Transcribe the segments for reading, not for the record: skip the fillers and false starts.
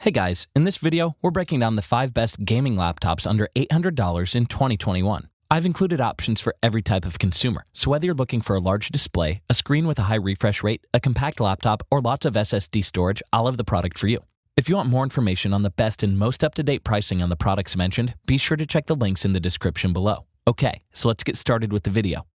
Hey guys, in this video, we're breaking down the 5 best gaming laptops under $800 in 2021. I've included options for every type of consumer, so whether you're looking for a large display, a screen with a high refresh rate, a compact laptop, or lots of SSD storage, I'll have the product for you. If you want more information on the best and most up-to-date pricing on the products mentioned, be sure to check the links in the description below. Okay, so let's get started with the video.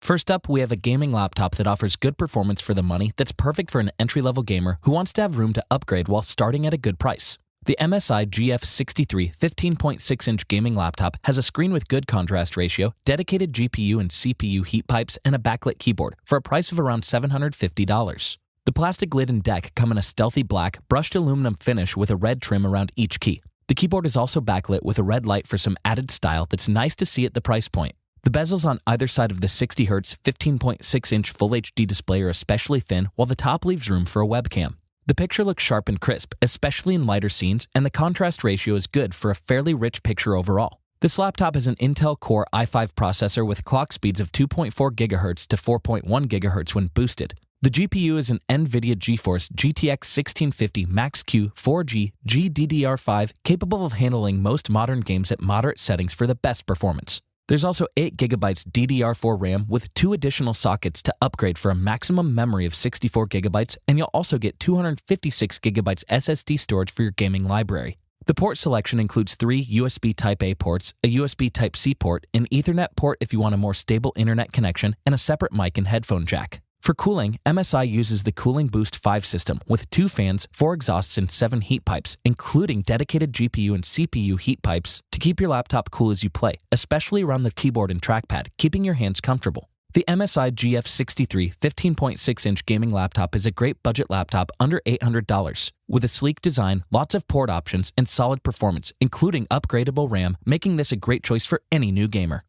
First up, we have a gaming laptop that offers good performance for the money that's perfect for an entry-level gamer who wants to have room to upgrade while starting at a good price. The MSI GF63 15.6-inch gaming laptop has a screen with good contrast ratio, dedicated GPU and CPU heat pipes, and a backlit keyboard for a price of around $750. The plastic lid and deck come in a stealthy black, brushed aluminum finish with a red trim around each key. The keyboard is also backlit with a red light for some added style that's nice to see at the price point. The bezels on either side of the 60Hz 15.6-inch Full HD display are especially thin, while the top leaves room for a webcam. The picture looks sharp and crisp, especially in lighter scenes, and the contrast ratio is good for a fairly rich picture overall. This laptop has an Intel Core i5 processor with clock speeds of 2.4 GHz to 4.1 GHz when boosted. The GPU is an NVIDIA GeForce GTX 1650 Max-Q 4G GDDR5, capable of handling most modern games at moderate settings for the best performance. There's also 8GB DDR4 RAM with 2 additional sockets to upgrade for a maximum memory of 64GB, and you'll also get 256GB SSD storage for your gaming library. The port selection includes 3 USB Type-A ports, a USB Type-C port, an Ethernet port if you want a more stable internet connection, and a separate mic and headphone jack. For cooling, MSI uses the Cooling Boost 5 system with 2 fans, 4 exhausts, and 7 heat pipes, including dedicated GPU and CPU heat pipes to keep your laptop cool as you play, especially around the keyboard and trackpad, keeping your hands comfortable. The MSI GF63 15.6-inch gaming laptop is a great budget laptop under $800, with a sleek design, lots of port options, and solid performance, including upgradable RAM, making this a great choice for any new gamer.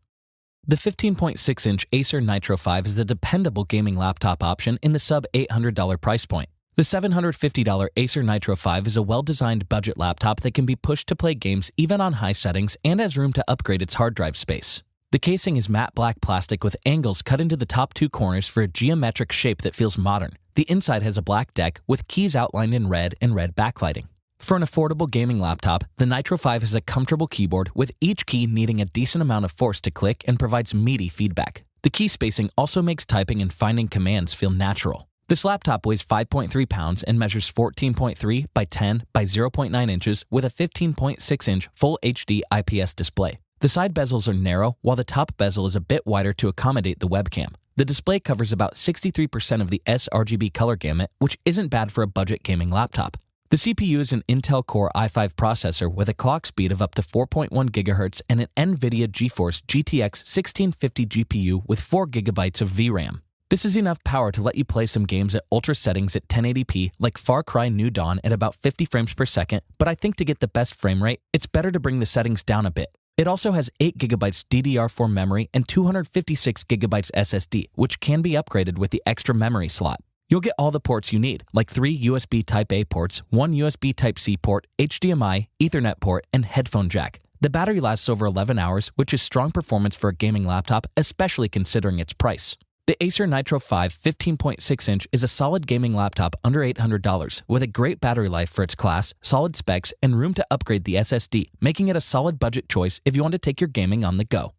The 15.6-inch Acer Nitro 5 is a dependable gaming laptop option in the sub-$800 price point. The $750 Acer Nitro 5 is a well-designed budget laptop that can be pushed to play games even on high settings and has room to upgrade its hard drive space. The casing is matte black plastic with angles cut into the top 2 corners for a geometric shape that feels modern. The inside has a black deck with keys outlined in red and red backlighting. For an affordable gaming laptop, the Nitro 5 has a comfortable keyboard with each key needing a decent amount of force to click and provides meaty feedback. The key spacing also makes typing and finding commands feel natural. This laptop weighs 5.3 pounds and measures 14.3 by 10 by 0.9 inches with a 15.6-inch Full HD IPS display. The side bezels are narrow, while the top bezel is a bit wider to accommodate the webcam. The display covers about 63% of the sRGB color gamut, which isn't bad for a budget gaming laptop. The CPU is an Intel Core i5 processor with a clock speed of up to 4.1 GHz and an NVIDIA GeForce GTX 1650 GPU with 4GB of VRAM. This is enough power to let you play some games at ultra settings at 1080p like Far Cry New Dawn at about 50 frames per second, but I think to get the best frame rate, it's better to bring the settings down a bit. It also has 8GB DDR4 memory and 256GB SSD, which can be upgraded with the extra memory slot. You'll get all the ports you need, like 3 USB Type-A ports, 1 USB Type-C port, HDMI, Ethernet port, and headphone jack. The battery lasts over 11 hours, which is strong performance for a gaming laptop, especially considering its price. The Acer Nitro 5 15.6-inch is a solid gaming laptop under $800, with a great battery life for its class, solid specs, and room to upgrade the SSD, making it a solid budget choice if you want to take your gaming on the go.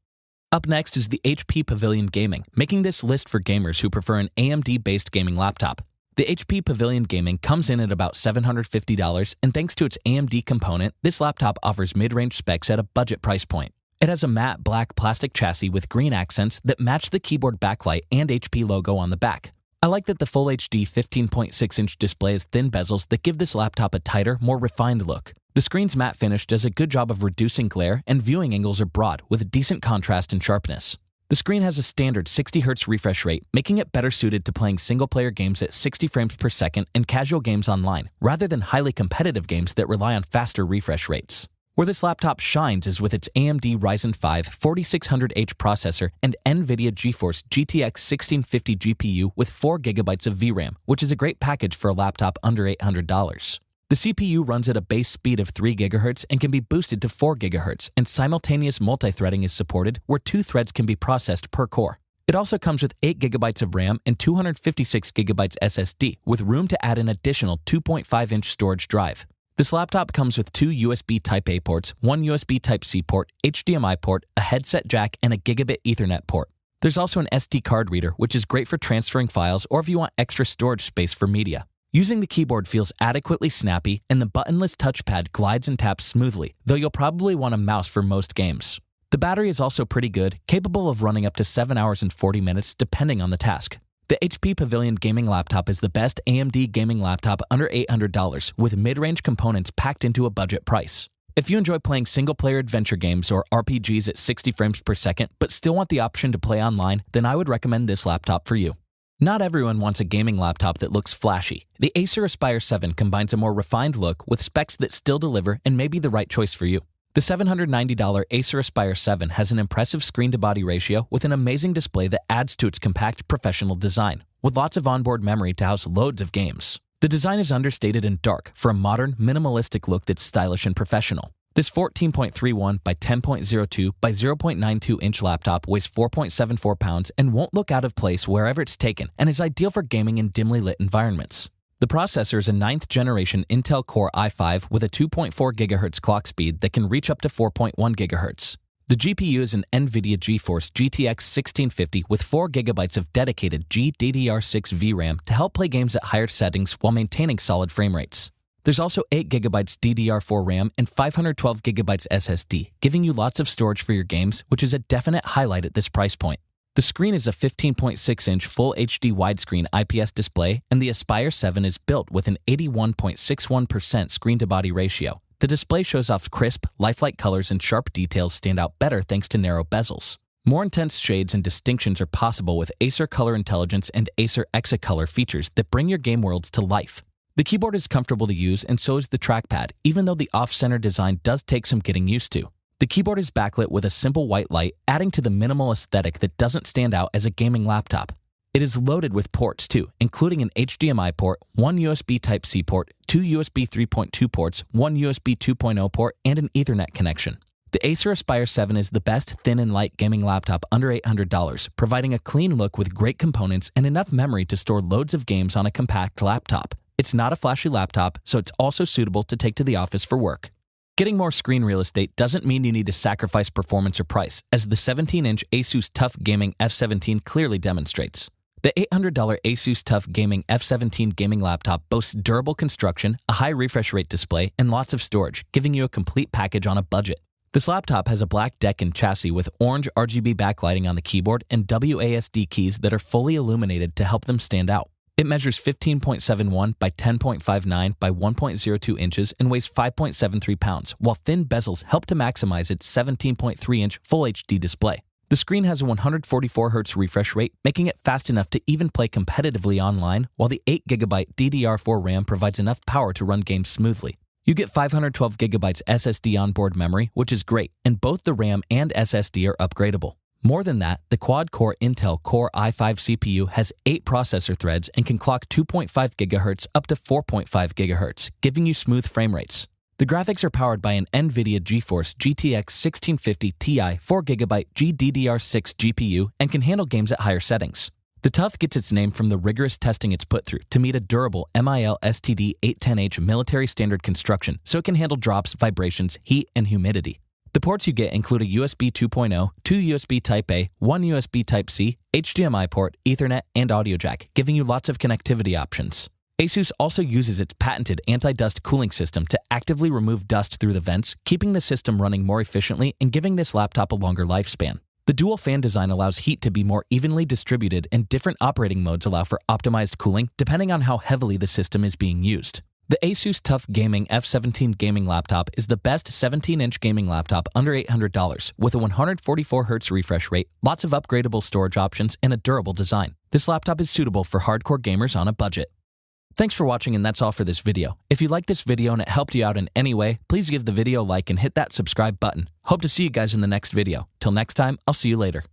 Up next is the HP Pavilion Gaming, making this list for gamers who prefer an AMD-based gaming laptop. The HP Pavilion Gaming comes in at about $750, and thanks to its AMD component, this laptop offers mid-range specs at a budget price point. It has a matte black plastic chassis with green accents that match the keyboard backlight and HP logo on the back. I like that the Full HD 15.6-inch display has thin bezels that give this laptop a tighter, more refined look. The screen's matte finish does a good job of reducing glare, and viewing angles are broad, with decent contrast and sharpness. The screen has a standard 60Hz refresh rate, making it better suited to playing single-player games at 60 frames per second and casual games online, rather than highly competitive games that rely on faster refresh rates. Where this laptop shines is with its AMD Ryzen 5 4600H processor and NVIDIA GeForce GTX 1650 GPU with 4GB of VRAM, which is a great package for a laptop under $800. The CPU runs at a base speed of 3 GHz and can be boosted to 4 GHz, and simultaneous multi-threading is supported where 2 threads can be processed per core. It also comes with 8GB of RAM and 256GB SSD, with room to add an additional 2.5-inch storage drive. This laptop comes with 2 USB Type-A ports, 1 USB Type-C port, HDMI port, a headset jack, and a gigabit Ethernet port. There's also an SD card reader, which is great for transferring files or if you want extra storage space for media. Using the keyboard feels adequately snappy, and the buttonless touchpad glides and taps smoothly, though you'll probably want a mouse for most games. The battery is also pretty good, capable of running up to 7 hours and 40 minutes depending on the task. The HP Pavilion gaming laptop is the best AMD gaming laptop under $800, with mid-range components packed into a budget price. If you enjoy playing single-player adventure games or RPGs at 60 frames per second but still want the option to play online, then I would recommend this laptop for you. Not everyone wants a gaming laptop that looks flashy. The Acer Aspire 7 combines a more refined look with specs that still deliver and may be the right choice for you. The $790 Acer Aspire 7 has an impressive screen-to-body ratio with an amazing display that adds to its compact professional design, with lots of onboard memory to house loads of games. The design is understated and dark for a modern, minimalistic look that's stylish and professional. This 14.31 by 10.02 by 0.92 inch laptop weighs 4.74 pounds and won't look out of place wherever it's taken and is ideal for gaming in dimly lit environments. The processor is a 9th generation Intel Core i5 with a 2.4 GHz clock speed that can reach up to 4.1 GHz. The GPU is an NVIDIA GeForce GTX 1650 with 4 GB of dedicated GDDR6 VRAM to help play games at higher settings while maintaining solid frame rates. There's also 8 GB DDR4 RAM and 512 GB SSD, giving you lots of storage for your games, which is a definite highlight at this price point. The screen is a 15.6-inch Full HD widescreen IPS display, and the Aspire 7 is built with an 81.61% screen-to-body ratio. The display shows off crisp, lifelike colors, and sharp details stand out better thanks to narrow bezels. More intense shades and distinctions are possible with Acer Color Intelligence and Acer Exicolor features that bring your game worlds to life. The keyboard is comfortable to use, and so is the trackpad, even though the off-center design does take some getting used to. The keyboard is backlit with a simple white light, adding to the minimal aesthetic that doesn't stand out as a gaming laptop. It is loaded with ports too, including an HDMI port, 1 USB Type-C port, 2 USB 3.2 ports, 1 USB 2.0 port, and an Ethernet connection. The Acer Aspire 7 is the best thin and light gaming laptop under $800, providing a clean look with great components and enough memory to store loads of games on a compact laptop. It's not a flashy laptop, so it's also suitable to take to the office for work. Getting more screen real estate doesn't mean you need to sacrifice performance or price, as the 17-inch Asus TUF Gaming F17 clearly demonstrates. The $800 Asus TUF Gaming F17 gaming laptop boasts durable construction, a high refresh rate display, and lots of storage, giving you a complete package on a budget. This laptop has a black deck and chassis with orange RGB backlighting on the keyboard and WASD keys that are fully illuminated to help them stand out. It measures 15.71 by 10.59 by 1.02 inches and weighs 5.73 pounds, while thin bezels help to maximize its 17.3-inch Full HD display. The screen has a 144Hz refresh rate, making it fast enough to even play competitively online, while the 8GB DDR4 RAM provides enough power to run games smoothly. You get 512GB SSD onboard memory, which is great, and both the RAM and SSD are upgradable. More than that, the quad-core Intel Core i5 CPU has 8 processor threads and can clock 2.5 GHz up to 4.5 GHz, giving you smooth frame rates. The graphics are powered by an NVIDIA GeForce GTX 1650 Ti 4GB GDDR6 GPU and can handle games at higher settings. The TUF gets its name from the rigorous testing it's put through to meet a durable MIL STD 810H military standard construction so it can handle drops, vibrations, heat, and humidity. The ports you get include a USB 2.0, 2 USB Type-A, 1 USB Type-C, HDMI port, Ethernet, and audio jack, giving you lots of connectivity options. Asus also uses its patented anti-dust cooling system to actively remove dust through the vents, keeping the system running more efficiently and giving this laptop a longer lifespan. The dual fan design allows heat to be more evenly distributed, and different operating modes allow for optimized cooling depending on how heavily the system is being used. The Asus TUF Gaming F17 gaming laptop is the best 17-inch gaming laptop under $800 with a 144Hz refresh rate, lots of upgradable storage options, and a durable design. This laptop is suitable for hardcore gamers on a budget. Thanks for watching, and that's all for this video. If you liked this video and it helped you out in any way, please give the video a like and hit that subscribe button. Hope to see you guys in the next video. Till next time, I'll see you later.